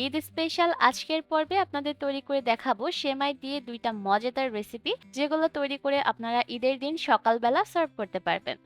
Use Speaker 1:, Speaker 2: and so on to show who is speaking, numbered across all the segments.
Speaker 1: Eid special আজকের পর্বে আপনাদের তৈরি করে দেখাবো সেমাই দিয়ে ২টা মজাদার রেসিপি, যেগুলো তৈরি করে আপনারা ঈদের দিন সকালবেলা সার্ভ করতে পারবেন।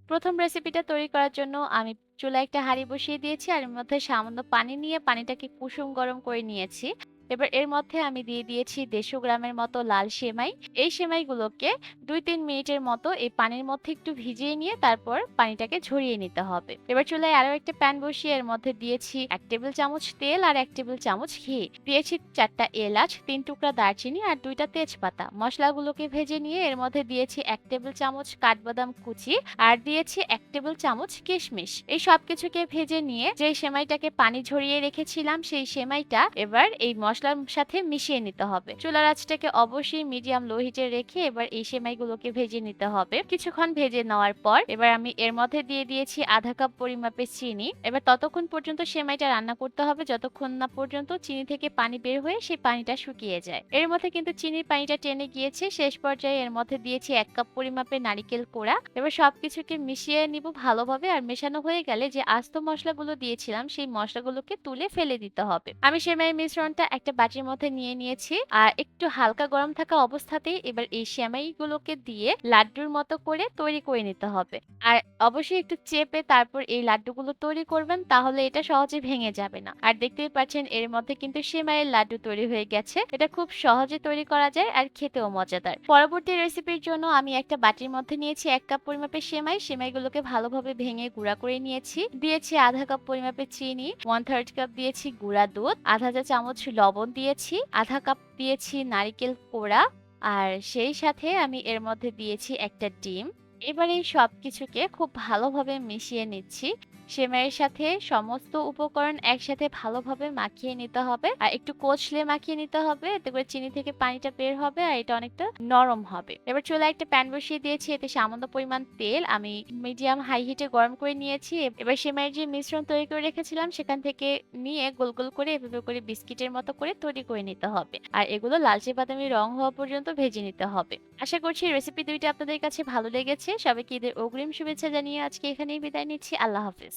Speaker 1: প্রথম রেসিপিটা তৈরি করার জন্য আমি চুলায় একটা হাঁড়ি বসিয়ে দিয়েছি আর এর মধ্যে সামান্য পানি নিয়ে পানিটাকে কুসুম গরম করে নিয়েছি। এবার এর মধ্যে আমি দিয়ে দিয়েছি ১৫০ গ্রামের মতো লাল সেমাই। এই সেমাইগুলোকে ২-৩ মিনিটের মতো এই পানির মধ্যে একটু ভিজিয়ে নিয়ে তারপর পানিটাকে ঝরিয়ে নিতে হবে। এবার চুলায় আরো একটা প্যান বসিয়ে এর মধ্যে দিয়েছি ১ টেবিল চামচ তেল আর ১ টেবিল চামচ ঘি। দিয়েছি ৪টা এলাচ, ৩ টুকরা দারচিনি আর ২টা তেজপাতা। মসলাগুলোকে ভেজে নিয়ে এর মধ্যে দিয়েছি ১ টেবিল চামচ কাঠবাদাম কুচি আর দিয়েছি ১ টেবিল চামচ কিশমিশ। এই সবকিছুকে ভেজে নিয়ে যে সেমাইটাকে পানি ঝরিয়ে রেখেছিলাম সেই সেমাইটা এবার এই মসলার সাথে মিশিয়ে নিতে হবে। চুলার আঁচটাকে অবশ্যই মিডিয়াম লো হিটে রেখে এবার এই সেমাইগুলোকে ভেজে নিতে হবে। কিছুক্ষণ ভেজে নেওয়ার পর এবার আমি এর মধ্যে দিয়ে দিয়েছি আধা কাপ পরিমাপে চিনি। এবার ততক্ষণ পর্যন্ত সেমাইটা রান্না করতে হবে যতক্ষণ না পর্যন্ত চিনি থেকে পানি বের হয়ে সেই পানিটা শুকিয়ে যায়। এর মধ্যে কিন্তু চিনির পানিটা টেনে গিয়েছে। শেষ পর্যায়ে এর মধ্যে দিয়েছি ১ কাপ পরিমাপে নারিকেল কোড়া। এবার সবকিছুকে মিশিয়ে নিব ভালোভাবে। আর মেশানো হয়ে গেলে যে আস্ত মসলাগুলো দিয়েছিলাম সেই মসলাগুলোকে তুলে ফেলে দিতে হবে। আমি সেমাইয়ের মিশ্রণটা একটা বাটির মধ্যে নিয়ে নিয়েছি আর একটু হালকা গরম থাকা অবস্থাতেই এবার এই সেমাইগুলোকে দিয়ে লাড্ডুর মতো করে তৈরি করে নিতে হবে। আর অবশ্যই একটু চেপে তারপর এই লাড্ডুগুলো তৈরি করবেন, তাহলে এটা সহজে ভেঙে যাবে না। আর দেখতেই পাচ্ছেন এর মধ্যে কিন্তু সেমাইয়ের লাড্ডু তৈরি হয়ে গেছে। এটা খুব সহজে তৈরি করা যায় আর খেতেও মজাদার। পরবর্তী রেসিপির জন্য আমি একটা বাটির মধ্যে নিয়েছি ১ কাপ পরিমাপে সেমাই। সেমাইগুলোকে ভালোভাবে ভেঙে গুঁড়া করে নিয়েছি। দিয়েছি আধা কাপ পরিমাপে চিনি, 1/3 কাপ দিয়েছি গুঁড়া দুধ, আধা চা চামচ লবণ দিয়েছি, আধা কাপ দিয়েছি নারিকেল কোড়া আর সেই সাথে আমি এর মধ্যে দিয়েছি একটা ডিম। এবার এই সবকিছুকে খুব ভালোভাবে মিশিয়ে নিচ্ছি। সেমাইয়ের সাথে সমস্ত উপকরণ একসাথে ভালোভাবে মাখিয়ে নিতে হবে আর একটু কচলে মাখিয়ে নিতে হবে, এতে করে চিনি থেকে পানিটা বের হবে আর এটা অনেকটা নরম হবে। এবার চুলায় একটা প্যান বসিয়ে দিয়েছি, এতে সামান্য পরিমাণ তেল আমি মিডিয়াম হাই হিটে গরম করে নিয়েছি। এবার সেমাইয়ের যে মিশ্রণ তৈরি করে রেখেছিলাম সেখান থেকে নিয়ে গোল গোল করে এভাবে করে বিস্কিটের মতো করে তৈরি করে নিতে হবে আর এগুলো লালচে বাদামি রং হওয়া পর্যন্ত ভেজে নিতে হবে। আশা করছি রেসিপি দুইটা আপনাদের কাছে ভালো লেগেছে। সবাইকে ঈদের অগ্রিম শুভেচ্ছা জানিয়ে আজকে এখানেই বিদায় নিচ্ছি। আল্লাহ হাফেজ।